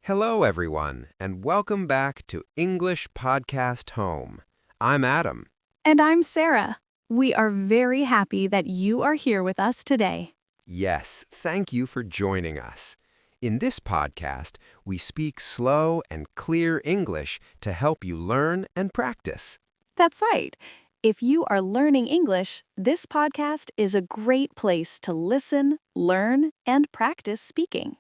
Hello, everyone, and welcome back to English Podcast Home. I'm Adam. And I'm Sarah. We are very happy that you are here with us today. Yes, thank you for joining us. In this podcast, we speak slow and clear English to help you learn and practice. That's right. If you are learning English, this podcast is a great place to listen, learn, and practice speaking.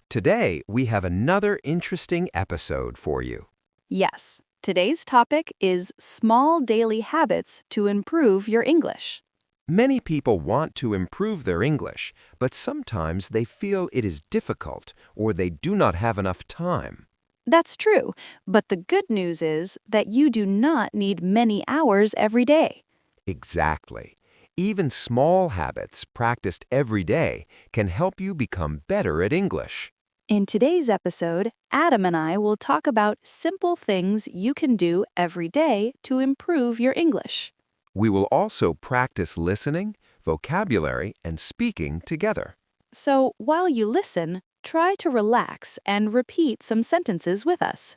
Today, we have another interesting episode for you. Yes, today's topic is small daily habits to improve your English. Many people want to improve their English, but sometimes they feel it is difficult or they do not have enough time. That's true, but the good news is that you do not need many hours every day. Exactly. Even small habits practiced every day can help you become better at English. In today's episode, Adam and I will talk about simple things you can do every day to improve your English. We will also practice listening, vocabulary, and speaking together. So while you listen, try to relax and repeat some sentences with us.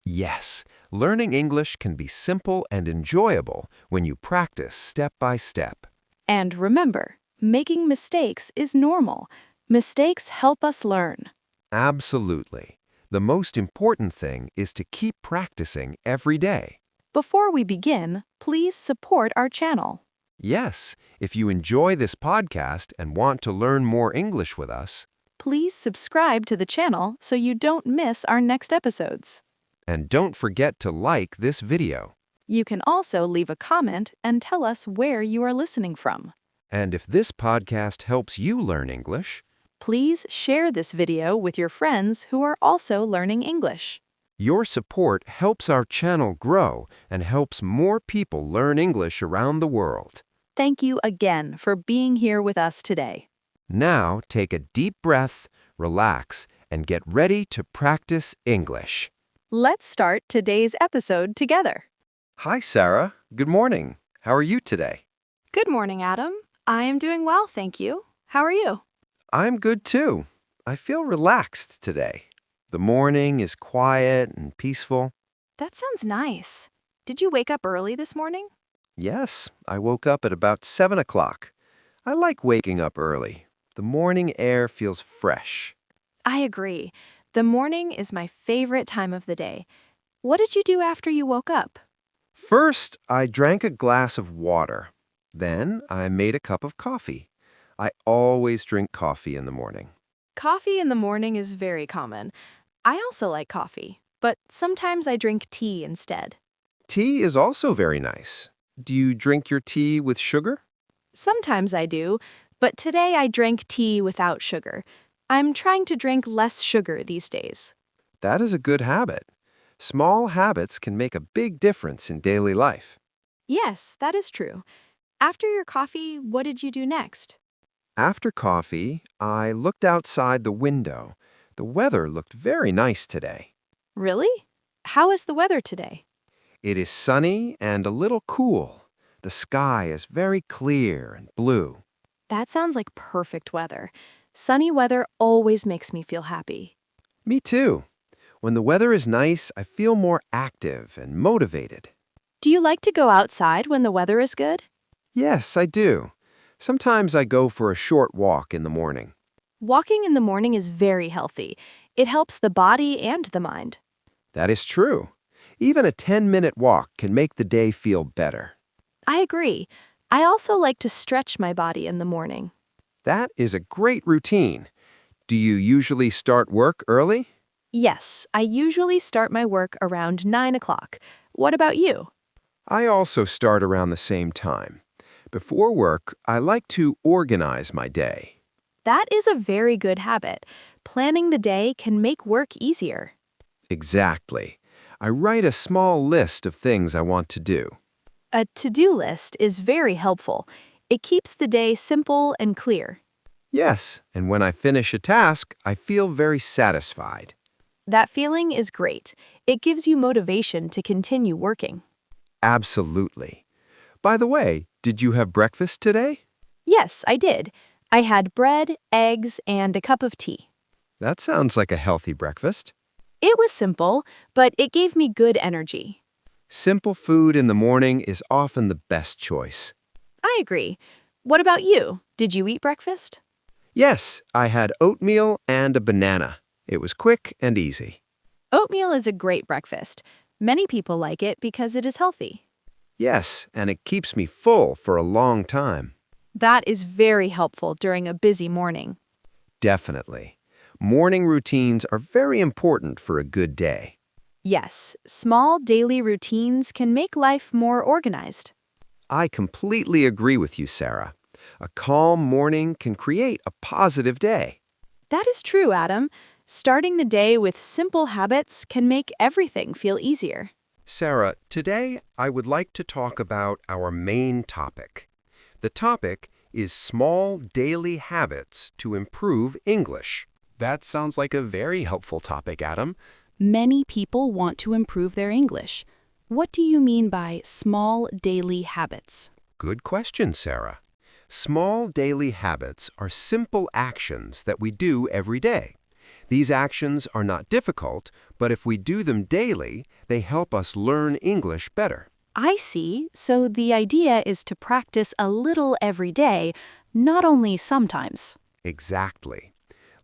Yes, learning English can be simple and enjoyable when you practice step by step. And remember, making mistakes is normal. Mistakes help us learn. Absolutely. The most important thing is to keep practicing every day. Before we begin, please support our channel. Yes, if you enjoy this podcast and want to learn more English with us, Please subscribe to the channel so you don't miss our next episodes. and don't forget to like this video. You can also leave a comment and tell us where you are listening from. And if this podcast helps you learn English, Please share this video with your friends who are also learning English. your support helps our channel grow and helps more people learn English around the world. Thank you again for being here with us today. Now, take a deep breath, relax, and get ready to practice English. Let's start today's episode together. Hi, Sarah. Good morning. How are you today? Good morning, Adam. I am doing well, thank you. How are you? I'm good too. I feel relaxed today. The morning is quiet and peaceful. That sounds nice. Did you wake up early this morning? Yes, I woke up at about 7 o'clock. I like waking up early. The morning air feels fresh. I agree. The morning is my favorite time of the day. What did you do after you woke up? First, I drank a glass of water. Then, I made a cup of coffee. I always drink coffee in the morning. Coffee in the morning is very common. I also like coffee, but sometimes I drink tea instead. Tea is also very nice. Do you drink your tea with sugar? Sometimes I do, but today I drank tea without sugar. I'm trying to drink less sugar these days. That is a good habit. Small habits can make a big difference in daily life. Yes, that is true. After your coffee, what did you do next? After coffee, I looked outside the window. The weather looked very nice today. Really? How is the weather today? It is sunny and a little cool. The sky is very clear and blue. That sounds like perfect weather. Sunny weather always makes me feel happy. Me too. When the weather is nice, I feel more active and motivated. Do you like to go outside when the weather is good? Yes, I do. Sometimes I go for a short walk in the morning. Walking in the morning is very healthy. It helps the body and the mind. That is true. Even a 10-minute walk can make the day feel better. I agree. I also like to stretch my body in the morning. That is a great routine. Do you usually start work early? Yes, I usually start my work around 9 o'clock. What about you? I also start around the same time. Before work, I like to organize my day. That is a very good habit. Planning the day can make work easier. Exactly. I write a small list of things I want to do. A to-do list is very helpful. It keeps the day simple and clear. Yes, and when I finish a task, I feel very satisfied. That feeling is great. It gives you motivation to continue working. Absolutely. By the way, did you have breakfast today? Yes, I did. I had bread, eggs, and a cup of tea. That sounds like a healthy breakfast. It was simple, but it gave me good energy. Simple food in the morning is often the best choice. I agree. What about you? Did you eat breakfast? Yes, I had oatmeal and a banana. It was quick and easy. Oatmeal is a great breakfast. Many people like it because it is healthy. Yes, and it keeps me full for a long time. That is very helpful during a busy morning. Definitely. Morning routines are very important for a good day. Yes, small daily routines can make life more organized. I completely agree with you, Sarah. A calm morning can create a positive day. That is true, Adam. Starting the day with simple habits can make everything feel easier. Sarah, today I would like to talk about our main topic. The topic is small daily habits to improve English. That sounds like a very helpful topic, Adam. Many people want to improve their English. What do you mean by small daily habits? Good question, Sarah. Small daily habits are simple actions that we do every day. These actions are not difficult, but if we do them daily, they help us learn English better. I see. So the idea is to practice a little every day, not only sometimes. Exactly.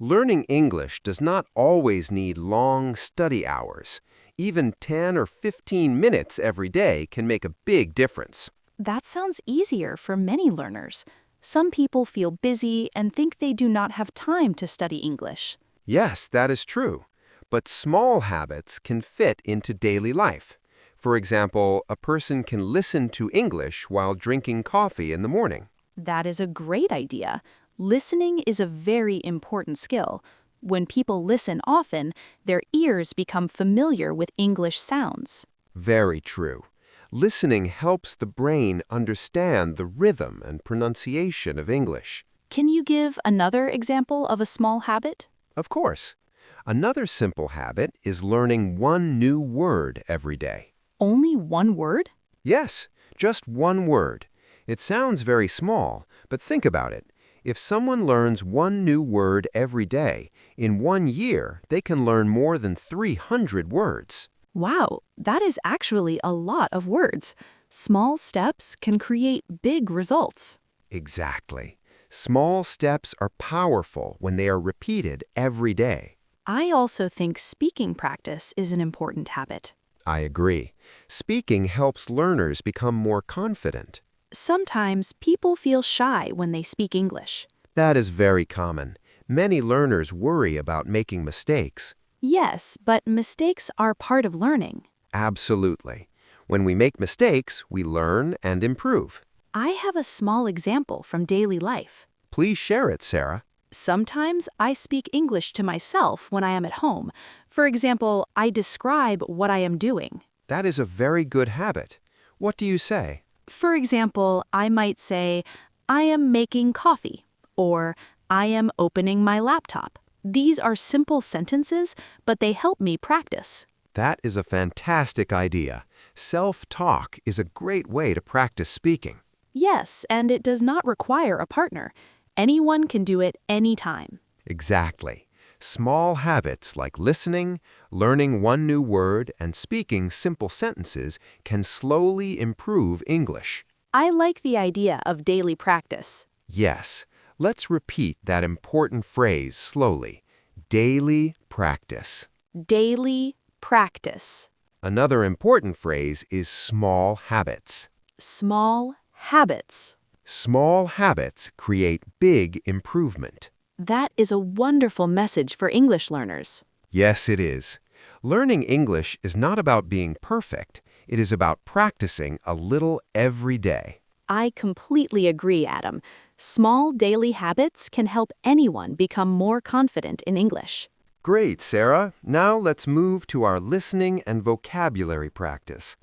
Learning English does not always need long study hours. Even 10 or 15 minutes every day can make a big difference. That sounds easier for many learners. Some people feel busy and think they do not have time to study English. Yes, that is true. But small habits can fit into daily life. For example, a person can listen to English while drinking coffee in the morning. That is a great idea. Listening is a very important skill. When people listen often, their ears become familiar with English sounds. Very true. Listening helps the brain understand the rhythm and pronunciation of English. Can you give another example of a small habit? Of course. Another simple habit is learning one new word every day. Only one word? Yes, just one word. It sounds very small, but think about it. If someone learns one new word every day, in 1 year, they can learn more than 300 words. Wow, that is actually a lot of words. Small steps can create big results. Exactly. Small steps are powerful when they are repeated every day. I also think speaking practice is an important habit. I agree. Speaking helps learners become more confident. Sometimes people feel shy when they speak English. That is very common. Many learners worry about making mistakes. Yes, but mistakes are part of learning. Absolutely. When we make mistakes, we learn and improve. I have a small example from daily life. Please share it, Sarah. Sometimes I speak English to myself when I am at home. For example, I describe what I am doing. That is a very good habit. What do you say? For example, I might say, I am making coffee, or I am opening my laptop. These are simple sentences, but they help me practice. That is a fantastic idea. Self-talk is a great way to practice speaking. Yes, and it does not require a partner. Anyone can do it anytime. Exactly. Small habits like listening, learning one new word, and speaking simple sentences can slowly improve English. I like the idea of daily practice. Yes, let's repeat that important phrase slowly. Daily practice. Daily practice. Another important phrase is small habits. Small habits. Small habits create big improvement. That is a wonderful message for English learners. Yes, it is. Learning English is not about being perfect. It is about practicing a little every day. I completely agree, Adam. Small daily habits can help anyone become more confident in English. Great, Sarah. Now let's move to our listening and vocabulary practice.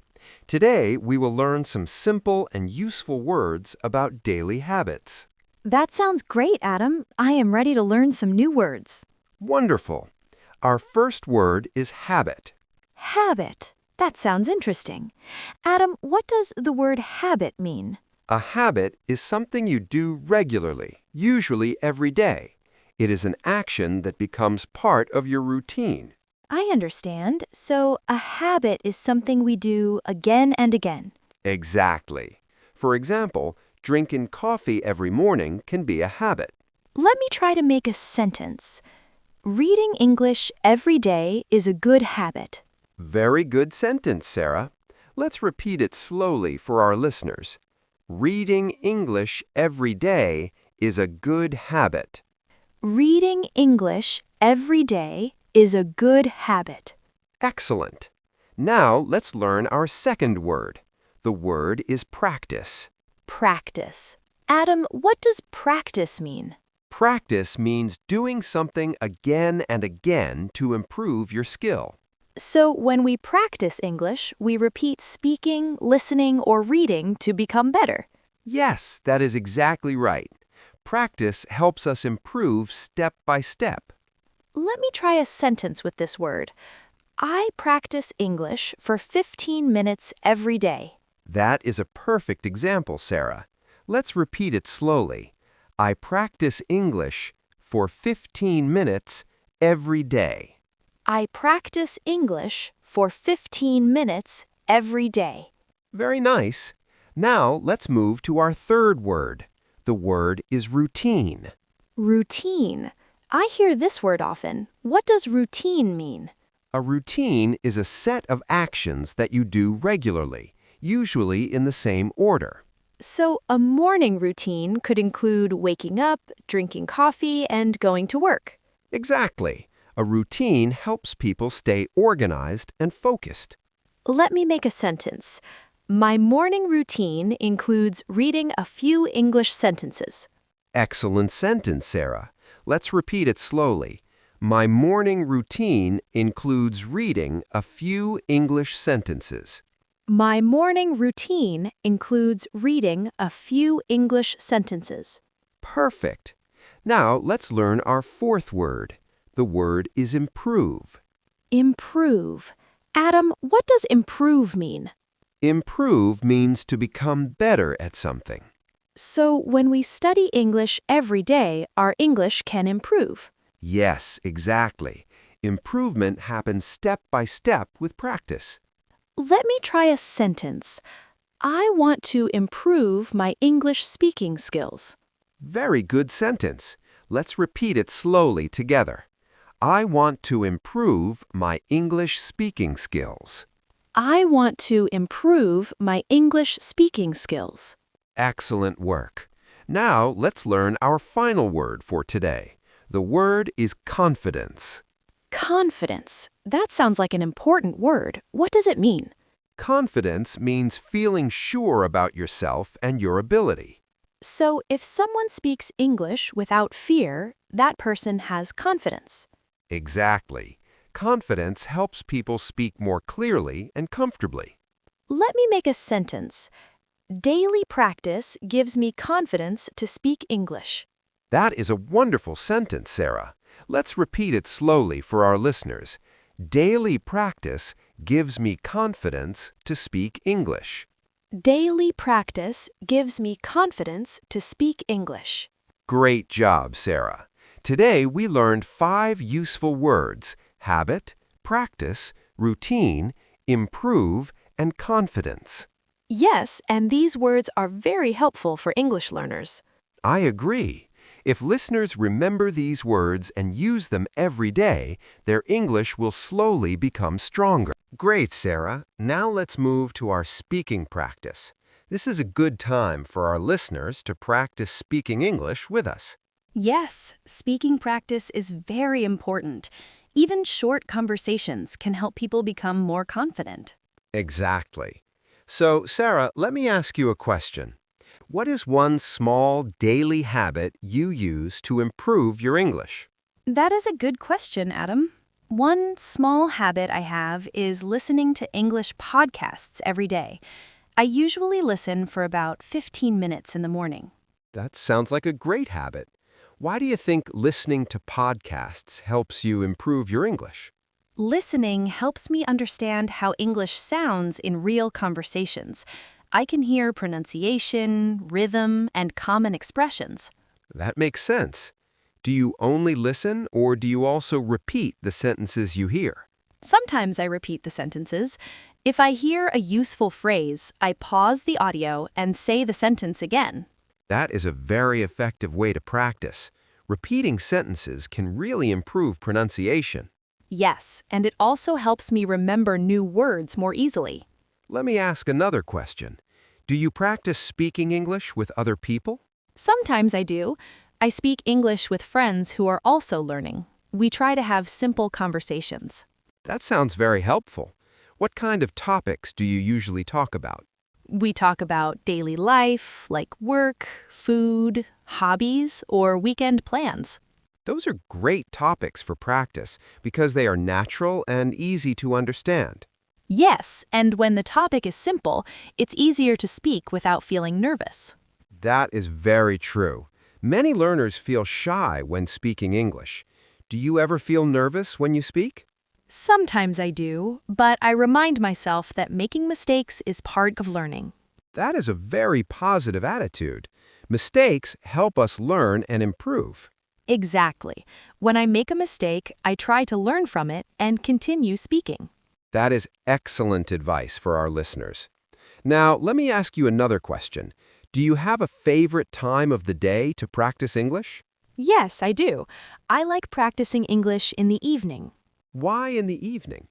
Today, we will learn some simple and useful words about daily habits. That sounds great, Adam. I am ready to learn some new words. Wonderful. Our first word is habit. Habit. That sounds interesting. Adam, what does the word habit mean? A habit is something you do regularly, usually every day. It is an action that becomes part of your routine. I understand. So, a habit is something we do again and again. Exactly. For example, drinking coffee every morning can be a habit. Let me try to make a sentence. Reading English every day is a good habit. Very good sentence, Sarah. Let's repeat it slowly for our listeners. Reading English every day is a good habit. Reading English every day is a good habit. Excellent. Now let's learn our second word. The word is practice. Practice. Adam, what does practice mean? Practice means doing something again and again to improve your skill. So, when we practice English, we repeat speaking, listening, or reading to become better. Yes, that is exactly right. Practice helps us improve step by step. Let me try a sentence with this word. I practice English for 15 minutes every day. That is a perfect example, Sarah. Let's repeat it slowly. I practice English for 15 minutes every day. I practice English for 15 minutes every day. Very nice. Now let's move to our third word. The word is routine. Routine. I hear this word often. What does routine mean? A routine is a set of actions that you do regularly, usually in the same order. So, a morning routine could include waking up, drinking coffee, and going to work. Exactly. A routine helps people stay organized and focused. Let me make a sentence. My morning routine includes reading a few English sentences. Excellent sentence, Sarah. Let's repeat it slowly. My morning routine includes reading a few English sentences. My morning routine includes reading a few English sentences. Perfect. Now let's learn our fourth word. The word is improve. Improve. Adam, what does improve mean? Improve means to become better at something. So, when we study English every day, our English can improve. Yes, exactly. Improvement happens step by step with practice. Let me try a sentence. I want to improve my English speaking skills. Very good sentence. Let's repeat it slowly together. I want to improve my English speaking skills. I want to improve my English speaking skills. Excellent work. Now let's learn our final word for today. The word is confidence. Confidence. That sounds like an important word. What does it mean? Confidence means feeling sure about yourself and your ability. So, if someone speaks English without fear, that person has confidence. Exactly. Confidence helps people speak more clearly and comfortably. Let me make a sentence. Daily practice gives me confidence to speak English. That is a wonderful sentence, Sarah. Let's repeat it slowly for our listeners. Daily practice gives me confidence to speak English. Daily practice gives me confidence to speak English. Great job, Sarah. Today we learned 5 useful words: habit, practice, routine, improve, and confidence. Yes, and these words are very helpful for English learners. I agree. If listeners remember these words and use them every day, their English will slowly become stronger. Great, Sarah. Now let's move to our speaking practice. This is a good time for our listeners to practice speaking English with us. Yes, speaking practice is very important. Even short conversations can help people become more confident. Exactly. So, Sarah, let me ask you a question. What is one small daily habit you use to improve your English? That is a good question, Adam. One small habit I have is listening to English podcasts every day. I usually listen for about 15 minutes in the morning. That sounds like a great habit. Why do you think listening to podcasts helps you improve your English? Listening helps me understand how English sounds in real conversations. I can hear pronunciation, rhythm, and common expressions. That makes sense. Do you only listen or do you also repeat the sentences you hear? Sometimes I repeat the sentences. If I hear a useful phrase, I pause the audio and say the sentence again. That is a very effective way to practice. Repeating sentences can really improve pronunciation. Yes, and it also helps me remember new words more easily. Let me ask another question. Do you practice speaking English with other people? Sometimes I do. I speak English with friends who are also learning. We try to have simple conversations. That sounds very helpful. What kind of topics do you usually talk about? We talk about daily life, like work, food, hobbies, or weekend plans. Those are great topics for practice because they are natural and easy to understand. Yes, and when the topic is simple, it's easier to speak without feeling nervous. That is very true. Many learners feel shy when speaking English. Do you ever feel nervous when you speak? Sometimes I do, but I remind myself that making mistakes is part of learning. That is a very positive attitude. Mistakes help us learn and improve. Exactly. When I make a mistake, I try to learn from it and continue speaking. That is excellent advice for our listeners. Now, let me ask you another question. Do you have a favorite time of the day to practice English? Yes, I do. I like practicing English in the evening. Why in the evening?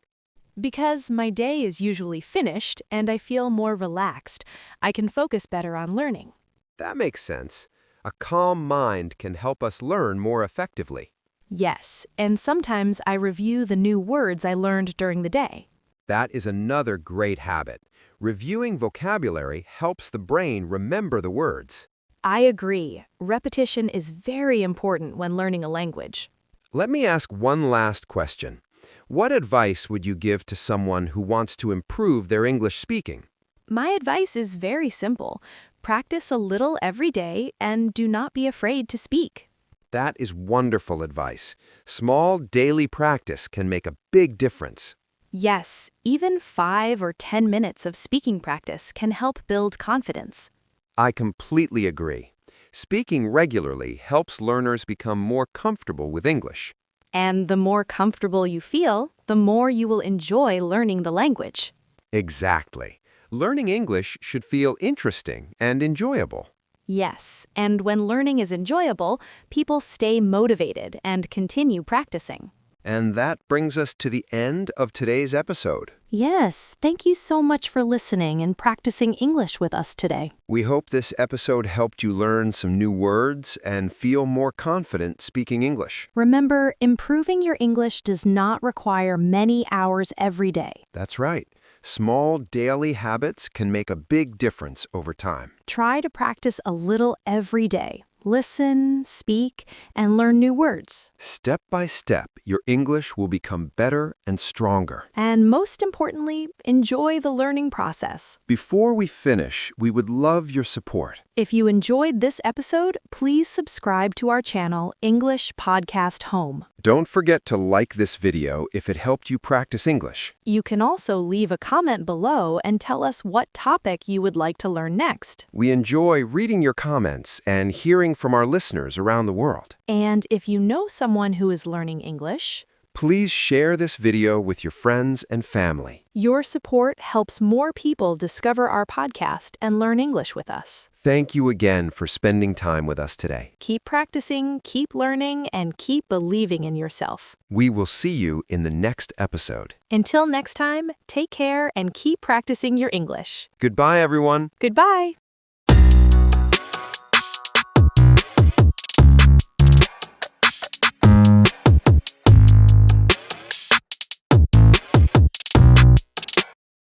Because my day is usually finished and I feel more relaxed, I can focus better on learning. That makes sense. A calm mind can help us learn more effectively. Yes, and sometimes I review the new words I learned during the day. That is another great habit. Reviewing vocabulary helps the brain remember the words. I agree. Repetition is very important when learning a language. Let me ask one last question. What advice would you give to someone who wants to improve their English speaking? My advice is very simple. Practice a little every day and do not be afraid to speak. That is wonderful advice. Small daily practice can make a big difference. Yes, even 5 or 10 minutes of speaking practice can help build confidence. I completely agree. Speaking regularly helps learners become more comfortable with English. And the more comfortable you feel, the more you will enjoy learning the language. Exactly. Learning English should feel interesting and enjoyable. Yes, and when learning is enjoyable, people stay motivated and continue practicing. And that brings us to the end of today's episode. Yes, thank you so much for listening and practicing English with us today. We hope this episode helped you learn some new words and feel more confident speaking English. Remember, improving your English does not require many hours every day. That's right. Small daily habits can make a big difference over time. Try to practice a little every day. Listen, speak, and learn new words. Step by step, your English will become better and stronger. And most importantly, enjoy the learning process. Before we finish, we would love your support. If you enjoyed this episode, please subscribe to our channel, English Podcast Home. Don't forget to like this video if it helped you practice English. You can also leave a comment below and tell us what topic you would like to learn next. We enjoy reading your comments and hearing from our listeners around the world. And if you know someone who is learning English, Please share this video with your friends and family. your support helps more people discover our podcast and learn English with us. Thank you again for spending time with us today. Keep practicing, keep learning, and keep believing in yourself. We will see you in the next episode. Until next time, take care and keep practicing your English. Goodbye, everyone. Goodbye.